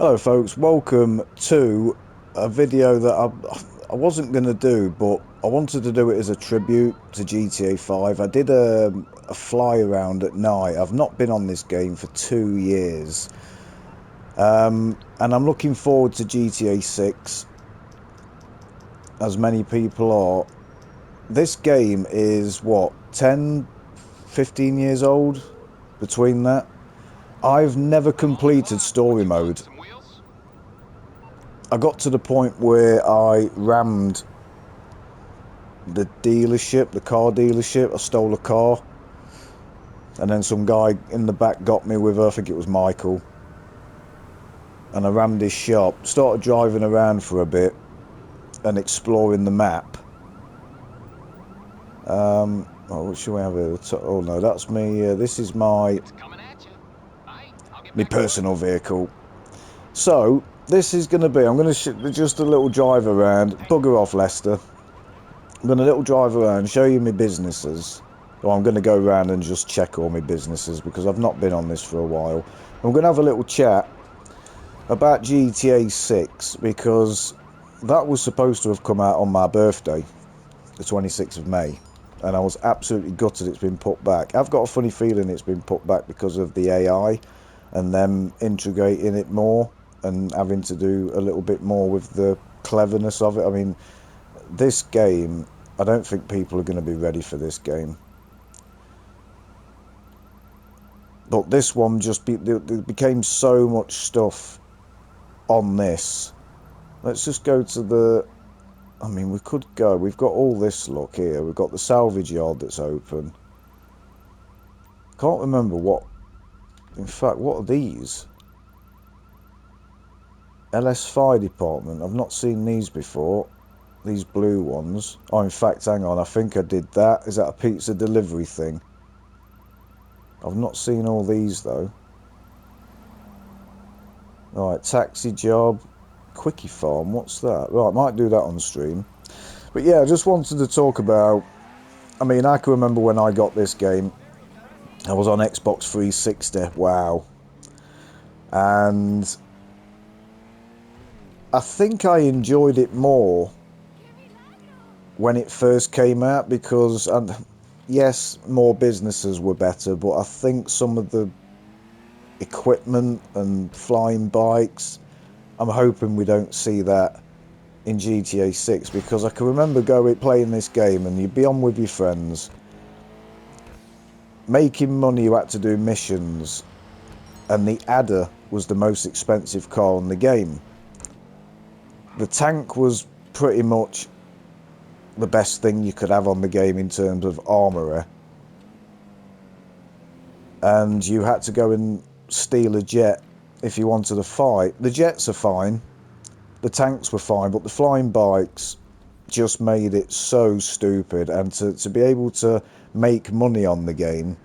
Hello folks, welcome to a video that I wasn't going to do, but I wanted to do it as a tribute to GTA 5. I did a fly around at night. I've not been on this game for 2 years. And I'm looking forward to GTA 6, as many people are. This game is, what, 10, 15 years old? Between that. I've never completed story mode. I got to the point where I rammed the dealership, the car dealership. I stole a car, and then some guy in the back got me with, I think it was Michael, and I rammed his shop. Started driving around for a bit and exploring the map. What should we have here? Oh no, that's me. This is my personal vehicle. So this is going to be, I'm going to just a little drive around. Bugger off, Lester. I'm going to little drive around, show you my businesses. Or I'm going to go around and just check all my businesses because I've not been on this for a while. I'm going to have a little chat about GTA 6 because that was supposed to have come out on my birthday, the 26th of May. And I was absolutely gutted it's been put back. I've got a funny feeling it's been put back because of the AI and them integrating it more and having to do a little bit more with the cleverness of it. I mean, this game, I don't think people are going to be ready for this game. But this one there became so much stuff on this. Let's just go to the... I mean, we could go. We've got all this, look here. We've got the salvage yard that's open. Can't remember what... In fact, what are these? LS Fire Department. I've not seen these before. These blue ones. Oh, in fact, hang on. I think I did that. Is that a pizza delivery thing? I've not seen all these, though. Alright, taxi job. Quickie farm. What's that? Right, might do that on stream. But yeah, I just wanted to talk about... I mean, I can remember when I got this game. I was on Xbox 360. Wow. And I think I enjoyed it more when it first came out because, yes, more businesses were better, but I think some of the equipment and flying bikes, I'm hoping we don't see that in GTA 6 because I can remember playing this game and you'd be on with your friends. Making money, you had to do missions, and the Adder was the most expensive car in the game. The tank was pretty much the best thing you could have on the game in terms of armourer. And you had to go and steal a jet if you wanted to fight. The jets are fine, the tanks were fine, but the flying bikes just made it so stupid. And to be able to make money on the game,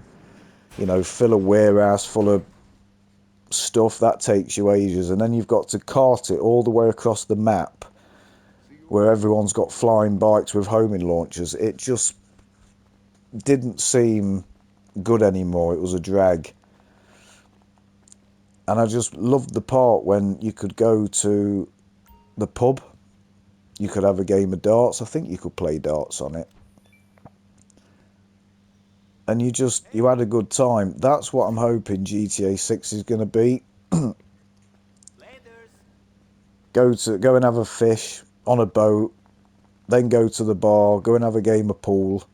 you know, fill a warehouse full of stuff, that takes you ages. And then you've got to cart it all the way across the map where everyone's got flying bikes with homing launchers. It just didn't seem good anymore. It was a drag. And I just loved the part when you could go to the pub, you could have a game of darts. I think you could play darts on it, and you had a good time. That's what I'm hoping GTA 6 is going to be. Go and have a fish on a boat, then go to the bar, go and have a game of pool,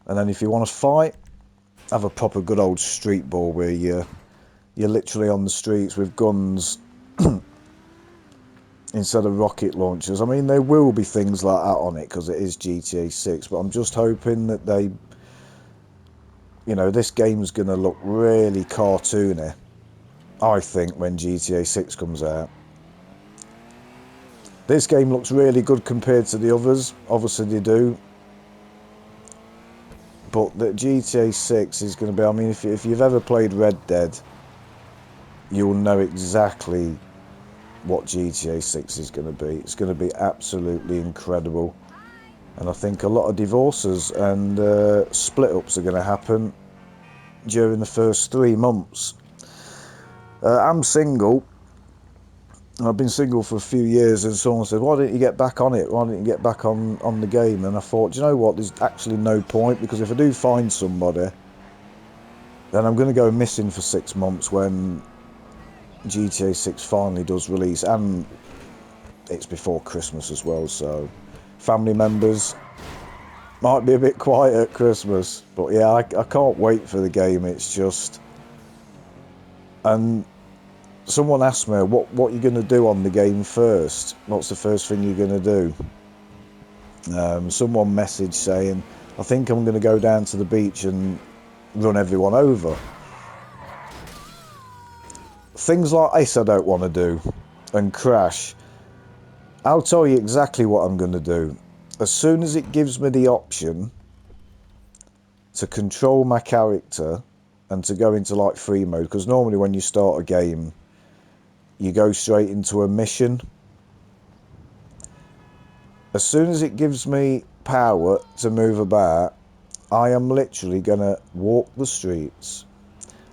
and then if you want to fight, have a proper good old street ball where you're literally on the streets with guns instead of rocket launchers. I mean, there will be things like that on it because it is GTA 6, but I'm just hoping that they, you know, this game's going to look really cartoony, I think, when GTA 6 comes out. This game looks really good compared to the others. Obviously they do. But the GTA 6 is going to be... I mean, if you've ever played Red Dead, you'll know exactly what GTA 6 is going to be. It's going to be absolutely incredible. And I think a lot of divorces and split-ups are going to happen during the first 3 months. I'm single, I've been single for a few years, and someone said, why don't you get back on it? Why don't you get back on the game? And I thought, do you know what? There's actually no point, because if I do find somebody, then I'm going to go missing for 6 months when GTA 6 finally does release, and it's before Christmas as well, so family members might be a bit quiet at Christmas. But yeah, I can't wait for the game. It's just... And someone asked me, what you're going to do on the game first? What's the first thing you're going to do? Someone messaged saying, I think I'm going to go down to the beach and run everyone over. Things like this I don't want to do, and crash. I'll tell you exactly what I'm going to do. As soon as it gives me the option to control my character and to go into like free mode, because normally when you start a game, you go straight into a mission. As soon as it gives me power to move about, I am literally going to walk the streets.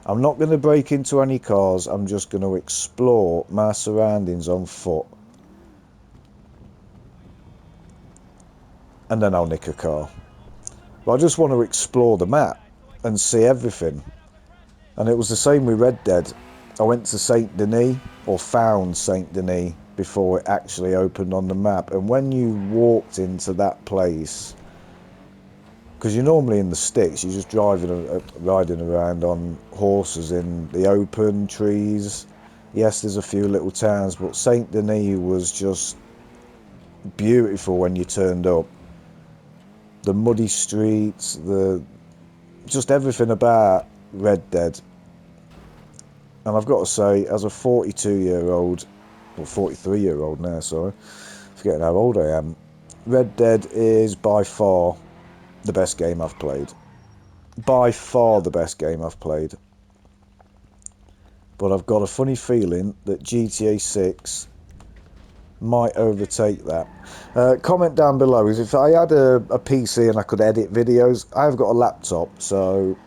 I'm not going to break into any cars. I'm just going to explore my surroundings on foot. And then I'll nick a car. But I just want to explore the map and see everything. And it was the same with Red Dead. I went to Saint Denis, or found Saint Denis, before it actually opened on the map. And when you walked into that place, because you're normally in the sticks, you're just riding around on horses in the open, trees. Yes, there's a few little towns, but Saint Denis was just beautiful when you turned up. The muddy streets, just everything about Red Dead. And I've got to say, as a 42-year-old, or 43-year-old now, sorry, forgetting how old I am, Red Dead is by far the best game I've played. By far the best game I've played. But I've got a funny feeling that GTA 6 might overtake that. Comment down below, is if I had a PC and I could edit videos, I've got a laptop, so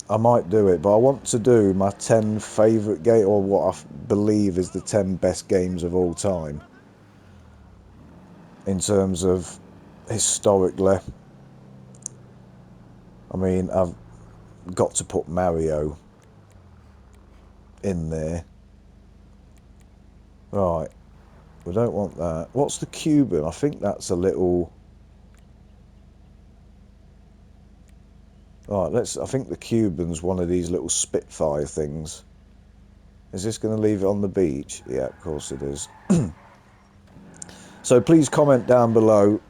I might do it. But I want to do my 10 favourite game, or what I believe is the 10 best games of all time. In terms of historically. I mean, I've got to put Mario in there. Right, we don't want that. What's the Cuban? I think that's a little... Right, I think the Cuban's one of these little Spitfire things. Is this going to leave it on the beach? Yeah, of course it is. So please comment down below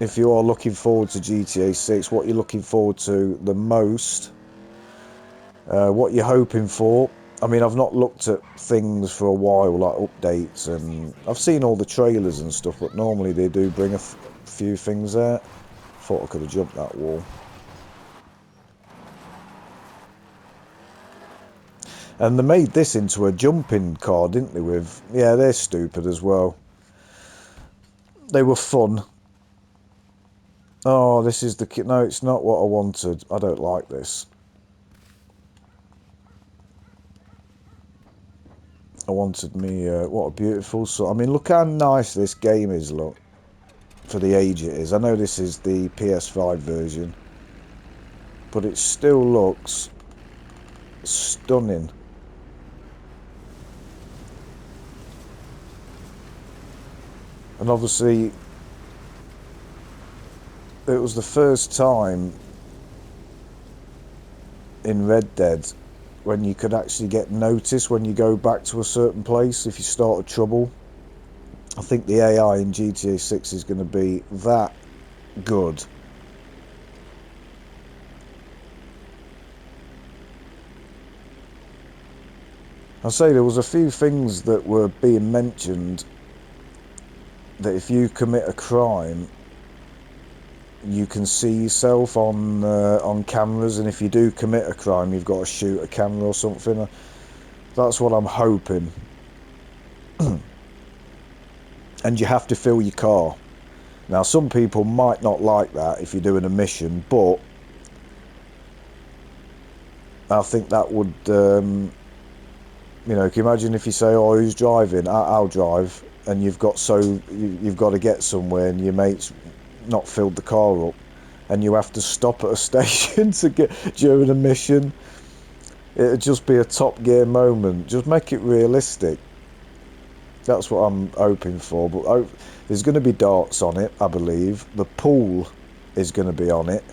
if you are looking forward to GTA 6, what you're looking forward to the most, what you're hoping for. I mean, I've not looked at things for a while, like updates, and I've seen all the trailers and stuff, but normally they do bring a few things out. Thought I could have jumped that wall. And they made this into a jumping car, didn't they? Yeah, they're stupid as well. They were fun. Oh, this is the... No, it's not what I wanted. I don't like this. I wanted me... what a beautiful... I mean, look how nice this game is, look. For the age it is. I know this is the PS5 version. But it still looks stunning. And obviously, it was the first time in Red Dead when you could actually get noticed when you go back to a certain place if you started trouble. I think the AI in GTA 6 is going to be that good. I say there was a few things that were being mentioned that if you commit a crime, you can see yourself on cameras, and if you do commit a crime, you've got to shoot a camera or something. That's what I'm hoping. And you have to fill your car. Now, some people might not like that if you're doing a mission, but I think that would You know, can you imagine if you say, "Oh, who's driving? I'll drive," and you've got you've got to get somewhere, and your mate's not filled the car up, and you have to stop at a station to get during a mission. It'd just be a Top Gear moment. Just make it realistic. That's what I'm hoping for. But there's going to be darts on it, I believe. The pool is going to be on it.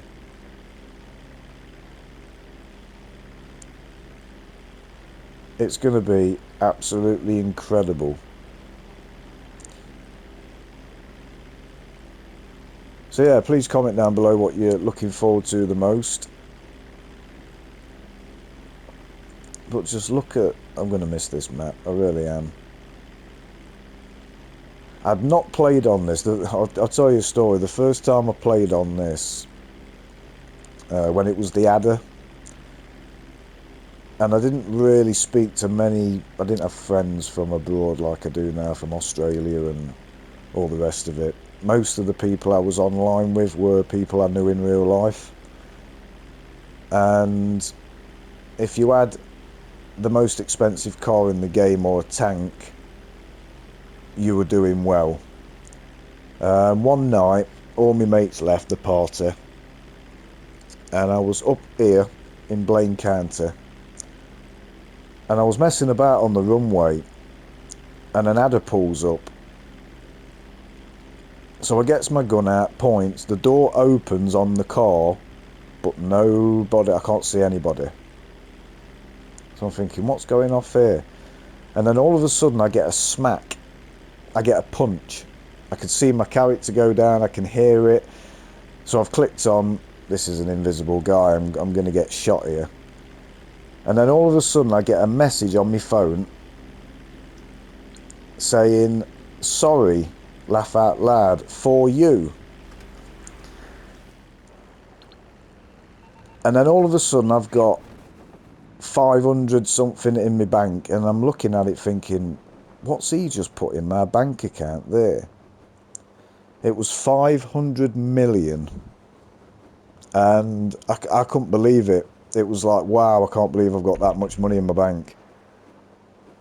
It's going to be absolutely incredible. So yeah, please comment down below what you're looking forward to the most. But just look at... I'm going to miss this map. I really am. I've not played on this. I'll tell you a story. The first time I played on this, when it was the Adder, and I didn't really speak to many... I didn't have friends from abroad like I do now, from Australia and all the rest of it. Most of the people I was online with were people I knew in real life. And if you had the most expensive car in the game or a tank, you were doing well. One night, all my mates left the party, and I was up here in Blaine County, and I was messing about on the runway, and an Adder pulls up. So I gets my gun out, points, the door opens on the car, but nobody, I can't see anybody. So I'm thinking, what's going off here? And then all of a sudden I get a smack. I get a punch. I can see my character go down, I can hear it. So I've clicked on, this is an invisible guy, I'm going to get shot here. And then all of a sudden I get a message on my phone saying, sorry, laugh out loud, for you. And then all of a sudden I've got 500 something in my bank, and I'm looking at it thinking, what's he just put in my bank account there? It was 500 million. And I couldn't believe it. It was like, wow, I can't believe I've got that much money in my bank.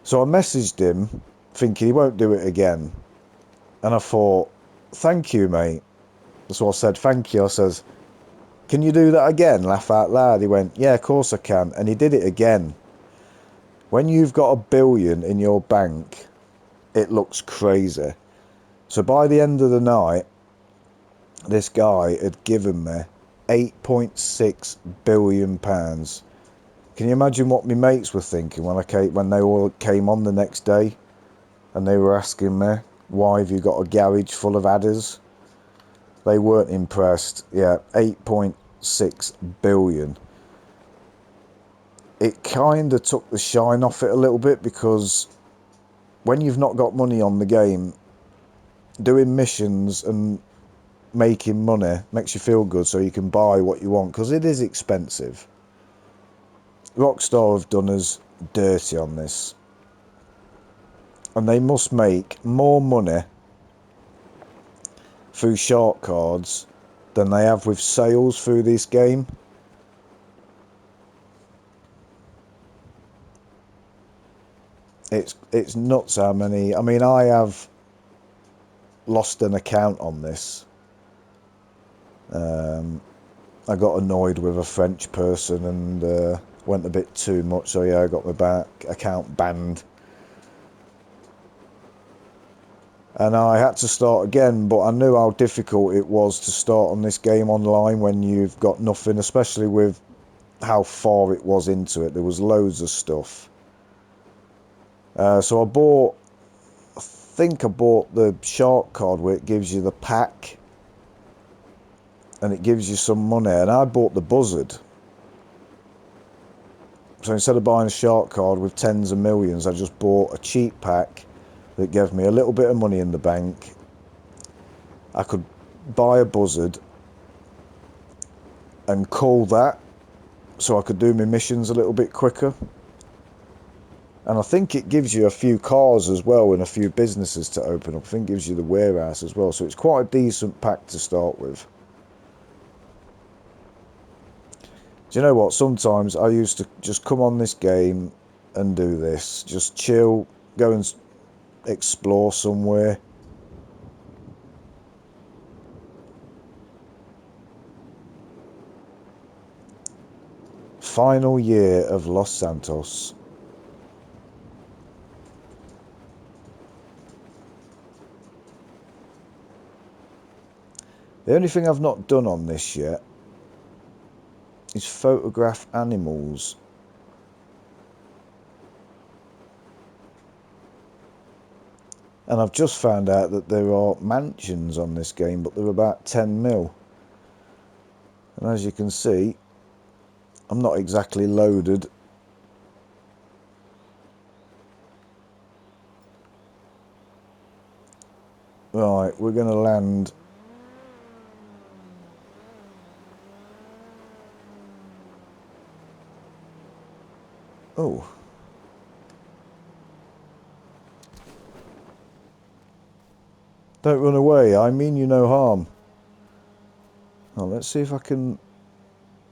So I messaged him thinking he won't do it again. And I thought, thank you, mate. So I said, thank you. I says, can you do that again? Laugh out loud. He went, yeah, of course I can. And he did it again. When you've got $1 billion in your bank, it looks crazy. So by the end of the night, this guy had given me £8.6 billion. Can you imagine what my mates were thinking when they all came on the next day, and they were asking me, why have you got a garage full of Adders? They weren't impressed. Yeah, 8.6 billion. It kind of took the shine off it a little bit, because when you've not got money on the game, doing missions and making money makes you feel good, so you can buy what you want, because it is expensive. Rockstar have done us dirty on this, and they must make more money through shark cards than they have with sales through this game. It's nuts how many. I mean, I have lost an account on this. I got annoyed with a French person and went a bit too much, so yeah, I got my account banned. And I had to start again, but I knew how difficult it was to start on this game online when you've got nothing, especially with how far it was into it. There was loads of stuff. So I think I bought the shark card where it gives you the pack and it gives you some money, and I bought the buzzard. So instead of buying a shark card with tens of millions, I just bought a cheap pack that gave me a little bit of money in the bank. I could buy a buzzard and call that, so I could do my missions a little bit quicker. And I think it gives you a few cars as well and a few businesses to open up. I think it gives you the warehouse as well, so it's quite a decent pack to start with. Do you know what? Sometimes I used to just come on this game and do this. Just chill, go and explore somewhere. Final year of Los Santos. The only thing I've not done on this yet is photograph animals. And I've just found out that there are mansions on this game, but they're about 10 mil. And as you can see, I'm not exactly loaded. Right, we're going to land. Oh. Don't run away, I mean you no harm. Oh, let's see if I can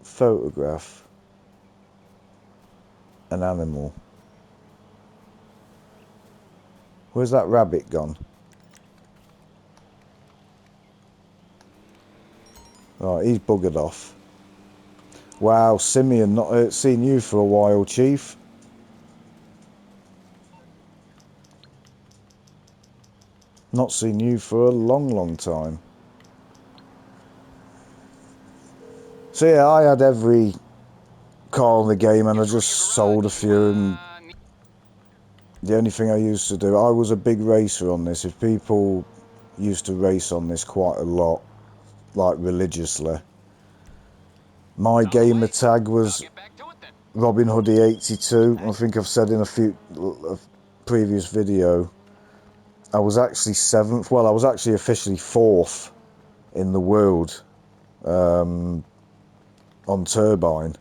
photograph an animal. Where's that rabbit gone? Right, he's buggered off. Wow, Simeon, not seen you for a while, Chief. Not seen you for a long, long time. So yeah, I had every car in the game and I just sold a few, and the only thing I used to do, I was a big racer on this. If people used to race on this quite a lot, like religiously. My gamer tag was Robin Hoodie 82. I think I've said in a previous video, I was actually 7th. Well, I was actually officially 4th in the world on Turbine.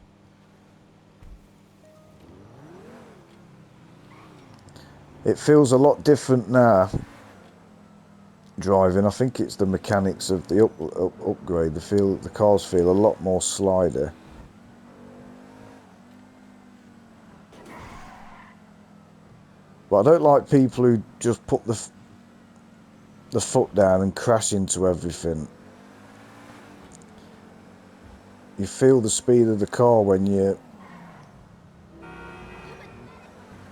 It feels a lot different now driving. I think it's the mechanics of the upgrade. The cars feel a lot more slider. But I don't like people who just put the foot down and crash into everything. You feel the speed of the car when you...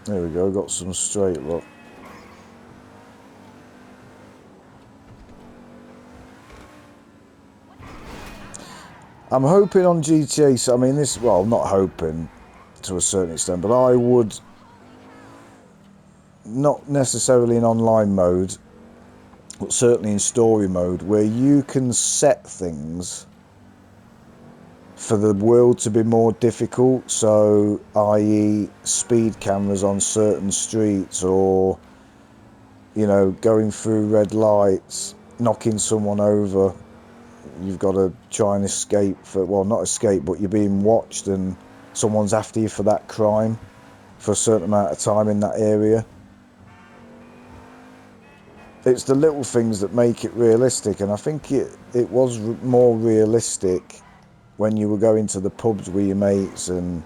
There we go, got some straight look. I'm hoping on GTA, so I mean this, well, not hoping to a certain extent, but I would, not necessarily in online mode, but certainly in story mode, where you can set things for the world to be more difficult, so i.e. speed cameras on certain streets, or, you know, going through red lights, knocking someone over. You've got to try and escape well, not escape, but you're being watched and someone's after you for that crime for a certain amount of time in that area. It's the little things that make it realistic, and I think it was more realistic when you were going to the pubs with your mates and,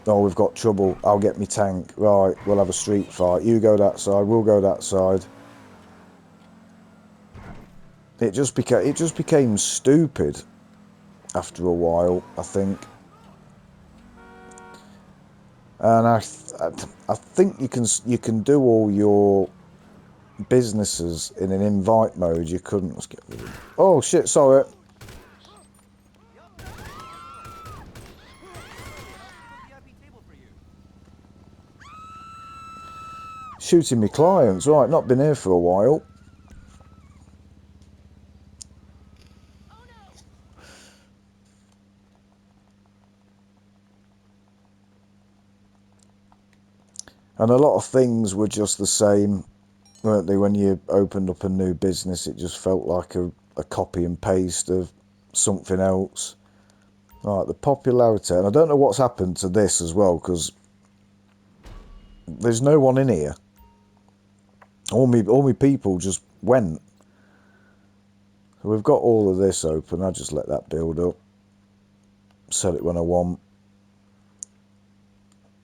oh, we've got trouble, I'll get me tank, right, we'll have a street fight, you go that side, we'll go that side. It just became stupid after a while, I think. And I think you can do all your businesses in an invite mode. You couldn't. Let's get rid of it. Oh shit! Sorry. Shooting me clients. Right, not been here for a while. And a lot of things were just the same, weren't they? When you opened up a new business, it just felt like a copy and paste of something else. Right, the popularity, and I don't know what's happened to this as well, because there's no one in here. All me people just went. So we've got all of this open. I just let that build up. Set it when I want.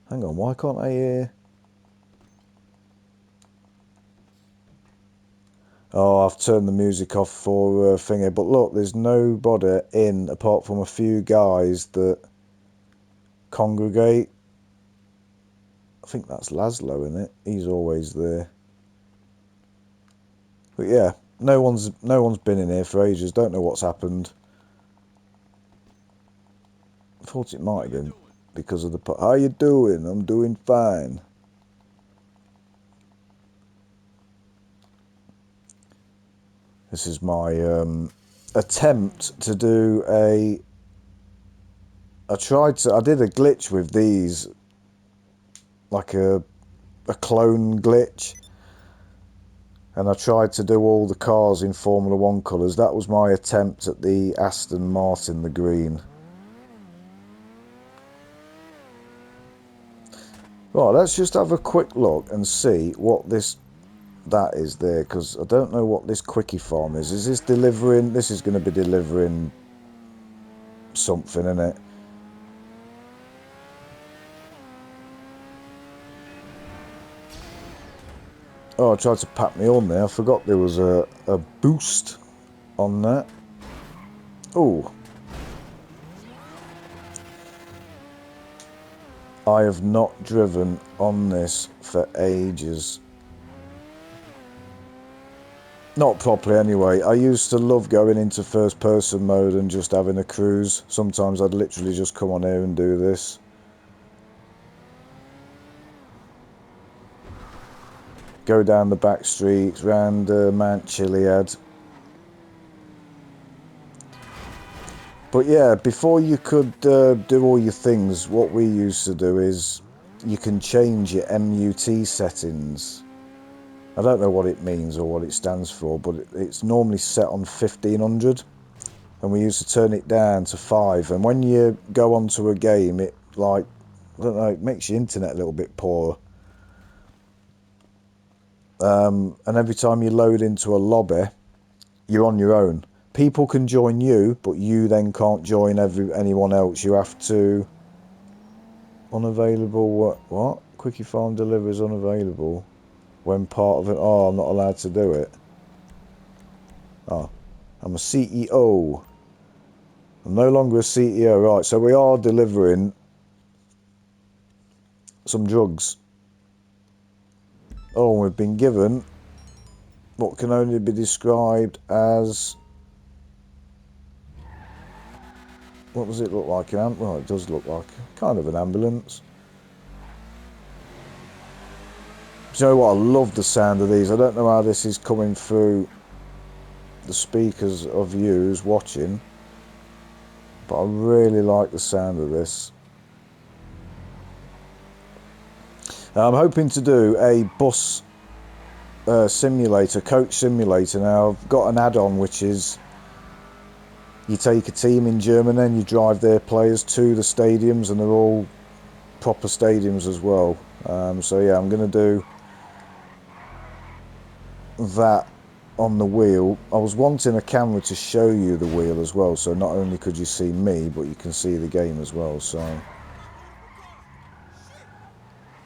Hang on, why can't I hear? Oh, I've turned the music off for thingy. But look, there's nobody in apart from a few guys that congregate. I think that's Laszlo, isn't it? He's always there. But yeah, no one's been in here for ages. Don't know what's happened. I thought it might have been because of the... How you doing? I'm doing fine. This is my attempt to do a... I did a glitch with these, like a clone glitch. And I tried to do all the cars in Formula 1 colours. That was my attempt at the Aston Martin, the green. Right, let's just have a quick look and see what that is there, because I don't know what this quickie farm is. Is this delivering? This is going to be delivering something, isn't it? Oh, I tried to pat me on there. I forgot there was a boost on that. Oh. I have not driven on this for ages. Not properly anyway. I used to love going into first person mode and just having a cruise. Sometimes I'd literally just come on here and do this. Go down the back streets, round Mount Chiliad. But yeah, before you could do all your things, what we used to do is you can change your MUT settings. I don't know what it means or what it stands for, but it's normally set on 1500. And we used to turn it down to 5. And when you go onto a game, it, like, I don't know, it makes your internet a little bit poorer. And every time you load into a lobby, you're on your own. People can join you, but you then can't join anyone else. You have to... Unavailable, what? Quickie Farm delivers unavailable when part of it. Oh, I'm not allowed to do it. Oh, I'm a CEO. I'm no longer a CEO. Right, so we are delivering some drugs. Oh, we've been given what can only be described as... What does it look like? Well, it does look like kind of an ambulance. Do you know what? I love the sound of these. I don't know how this is coming through the speakers of yous watching, but I really like the sound of this. Now, I'm hoping to do a bus simulator, coach simulator. Now, I've got an add-on which is you take a team in Germany and you drive their players to the stadiums, and they're all proper stadiums as well. So yeah, I'm going to do that on the wheel. I was wanting a camera to show you the wheel as well, so not only could you see me, but you can see the game as well. So,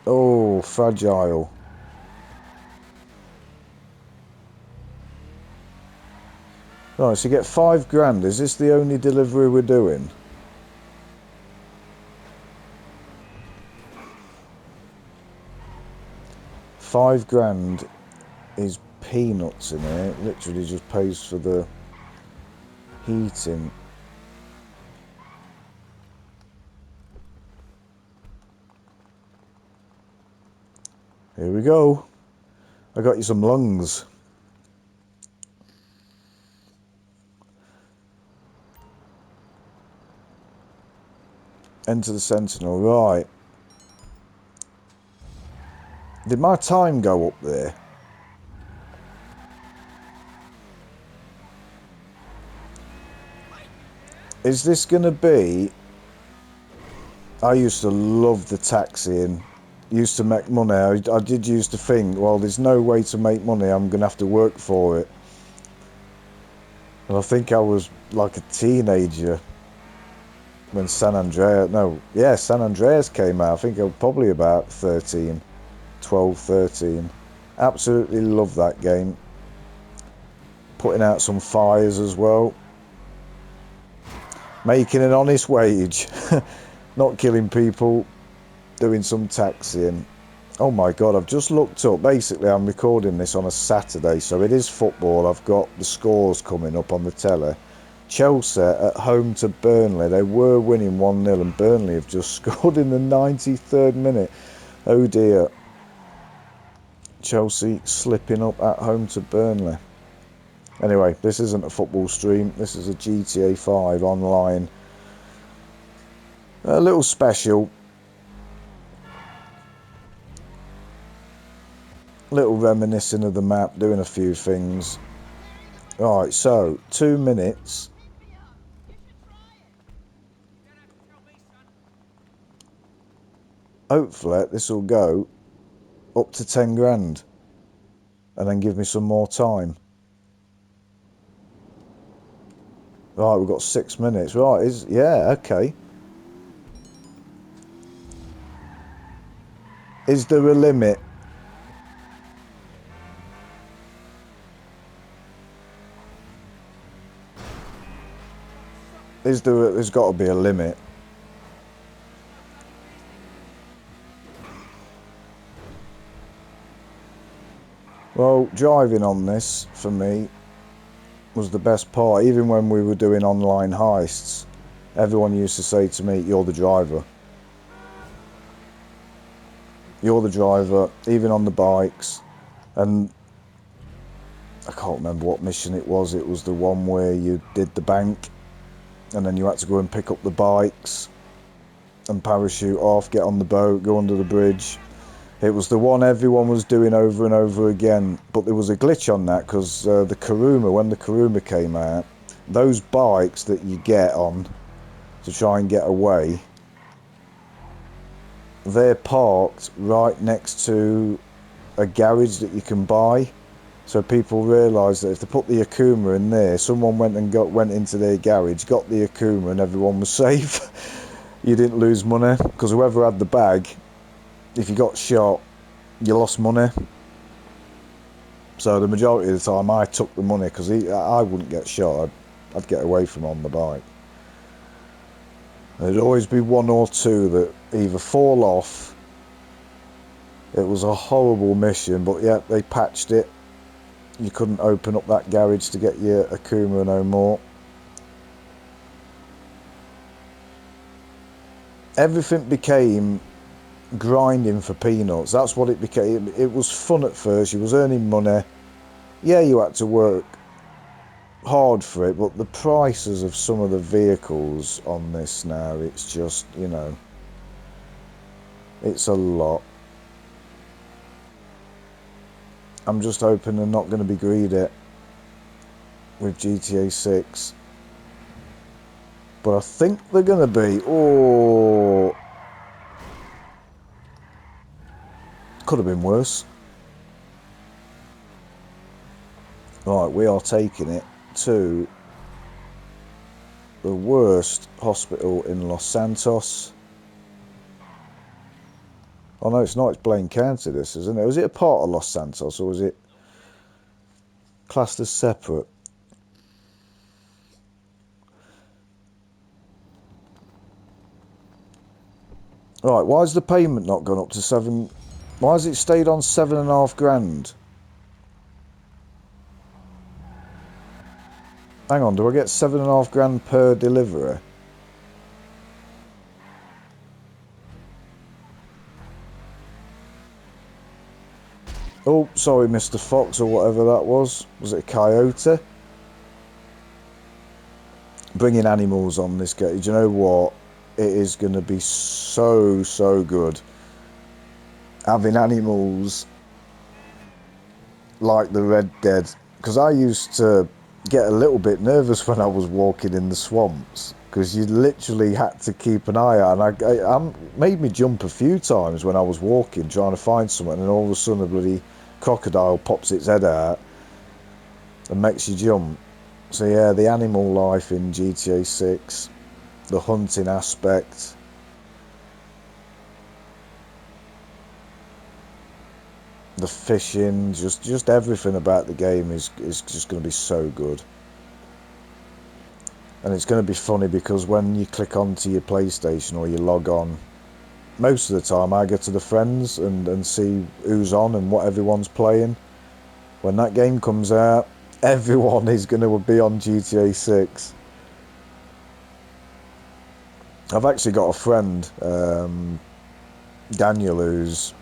oh, fragile. Right, so you get £5,000. Is this the only delivery we're doing? £5,000 is peanuts in here. It literally just pays for the heating. Here we go. I got you some lungs. Enter the Sentinel. Right. Did my time go up there? Is this going to be... I used to love the taxiing. Used to make money. I did used to think, well, there's no way to make money. I'm going to have to work for it. And I think I was like a teenager. when San Andreas, no, yeah, San Andreas came out. I think I was probably about 13, 12, 13. Absolutely love that game. Putting out some fires as well. Making an honest wage. Not killing people. Doing some taxiing. Oh my god, I've just looked up. Basically, I'm recording this on a Saturday, so it is football. I've got the scores coming up on the telly. Chelsea at home to Burnley. They were winning 1-0 and Burnley have just scored in the 93rd minute. Oh dear. Chelsea slipping up at home to Burnley. Anyway, this isn't a football stream. This is a GTA 5 online. A little special. Little reminiscing of the map, doing a few things. Right, so 2 minutes. Hopefully this will go up to 10 grand and then give me some more time. Right, we've got 6 minutes. Right, yeah, okay. Is there a limit? There's got to be a limit. Well, driving on this, for me, was the best part. Even when we were doing online heists, everyone used to say to me, you're the driver. You're the driver, even on the bikes. And I can't remember what mission it was. It was the one where you did the bank, and then you had to go and pick up the bikes and parachute off, get on the boat, go under the bridge. It was the one everyone was doing over and over again, but there was a glitch on that because the Kuruma, when the Kuruma came out, those bikes that you get on to try and get away, they're parked right next to a garage that you can buy. So people realised that if they put the Akuma in there, someone went into their garage, got the Akuma, and everyone was safe. You didn't lose money because whoever had the bag, if you got shot, you lost money. So the majority of the time I took the money because I wouldn't get shot. I'd get away from on the bike. There'd always be one or two that either fall off. It was a horrible mission, but yeah, they patched it. You couldn't open up that garage to get your Akuma no more. Everything became grinding for peanuts. That's what it became. It was fun at first. You was earning money. Yeah, you had to work hard for it, but the prices of some of the vehicles on this now, it's just, you know, it's a lot. I'm just hoping they're not going to be greedy with GTA 6. But I think they're going to be. Oh, could have been worse. Right, we are taking it to the worst hospital in Los Santos. Oh no, it's not. It's Blaine County, this, isn't it? Was it a part of Los Santos, or was it classed as separate? Right, why has the payment not gone up to 7? Why has it stayed on 7.5 grand? Hang on, do I get 7.5 grand per delivery? Oh, sorry, Mr. Fox, or whatever that was. Was it a coyote? Bringing animals on this game. Do you know what? It is going to be so good. Having animals like the Red Dead. Because I used to get a little bit nervous when I was walking in the swamps. Because you literally had to keep an eye out. And I made me jump a few times when I was walking, trying to find something. And all of a sudden a bloody crocodile pops its head out and makes you jump. So yeah, the animal life in GTA 6 the hunting aspect. The fishing, just everything about the game is just going to be so good. And it's going to be funny because when you click onto your PlayStation or you log on, most of the time I get to the friends and see who's on and what everyone's playing. When that game comes out, everyone is going to be on GTA 6. I've actually got a friend, Daniel, who's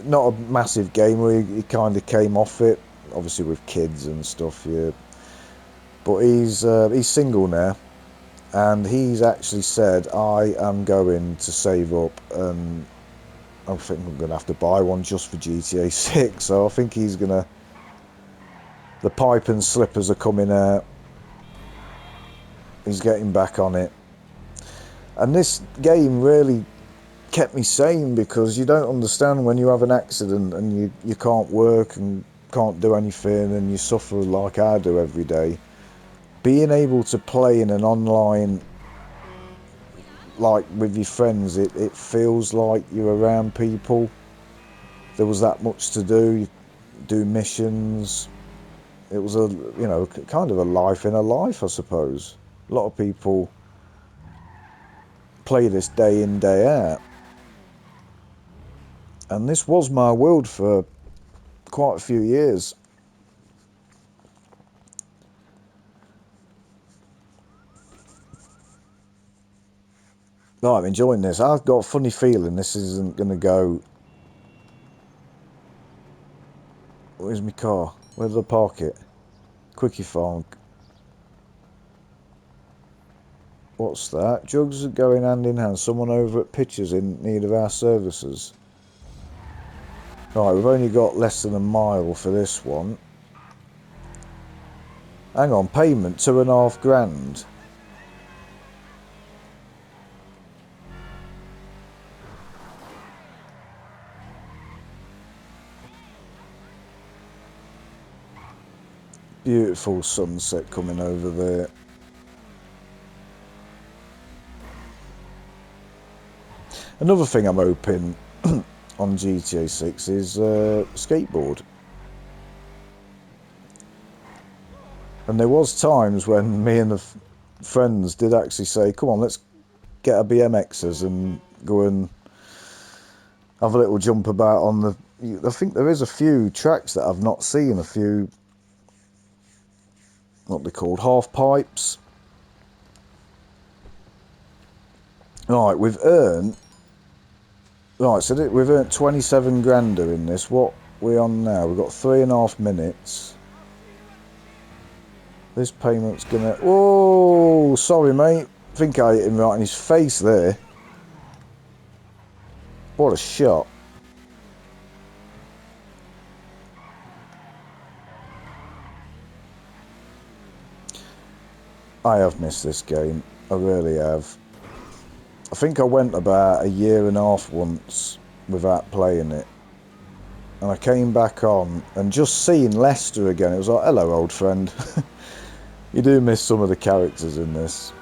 not a massive gamer. He kind of came off it, obviously with kids and stuff, yeah. But he's single now, and he's actually said, I am going to save up, and I think I'm going to have to buy one just for GTA 6, so I think he's going to... The pipe and slippers are coming out. He's getting back on it. And this game really kept me sane, because you don't understand when you have an accident and you can't work and can't do anything and you suffer like I do every day. Being able to play in an online, like with your friends, it feels like you're around people. There was that much to do. You do missions. It was a, you know, kind of a life in a life, I suppose. A lot of people play this day in, day out. And this was my world for quite a few years. No, I'm enjoying this. I've got a funny feeling this isn't going to go... Where's my car? Where did I park it? Quickie Farm. What's that? Jugs are going hand in hand. Someone over at Pitchers in need of our services. Right, we've only got less than a mile for this one. Hang on, payment, £2.5 grand. Beautiful sunset coming over there. Another thing I'm hoping on GTA 6 is skateboard. And there was times when me and the friends did actually say, come on, let's get our BMXs and go and have a little jump about on the... I think there is a few tracks that I've not seen, a few... what they're called, half pipes. Right, we've earned... Right, so we've earned 27 grand doing this. What we on now? We've got 3.5 minutes. This payment's gonna... Oh, sorry, mate. I think I hit him right in his face there. What a shot. I have missed this game. I really have. I think I went about a year and a half once without playing it. And I came back on, and just seeing Lester again, it was like, hello, old friend. You do miss some of the characters in this.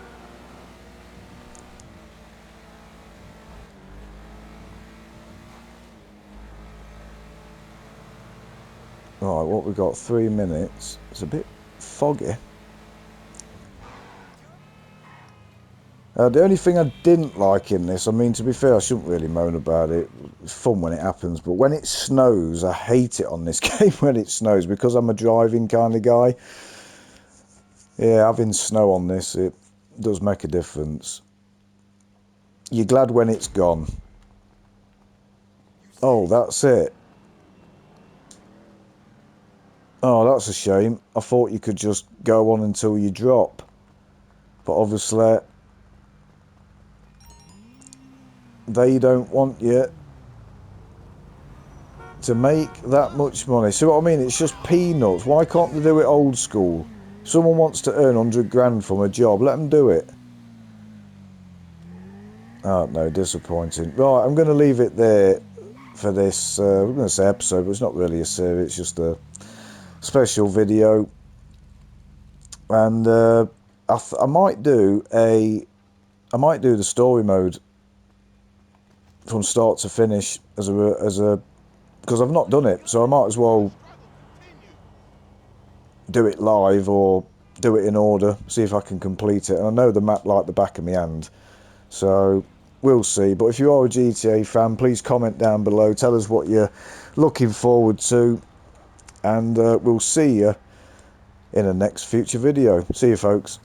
Right, what we've got, 3 minutes. It's a bit foggy. The only thing I didn't like in this, I mean, to be fair, I shouldn't really moan about it. It's fun when it happens, but when it snows, I hate it on this game when it snows, because I'm a driving kind of guy. Yeah, having snow on this, it does make a difference. You're glad when it's gone. Oh, that's it. Oh, that's a shame. I thought you could just go on until you drop. But obviously, they don't want you to make that much money. See what I mean? It's just peanuts. Why can't they do it old school? If someone wants to earn 100 grand from a job, let them do it. Oh, no, disappointing. Right, I'm going to leave it there for this, we're going to say episode, but it's not really a series, it's just a special video. And I might do a I might do the story mode from start to finish as a because I've not done it, so I might as well do it live or do it in order, see if I can complete it. And I know the map like the back of my hand, so we'll see. But if you are a GTA fan, please comment down below, tell us what you're looking forward to, and we'll see you in the next future video. See you, folks.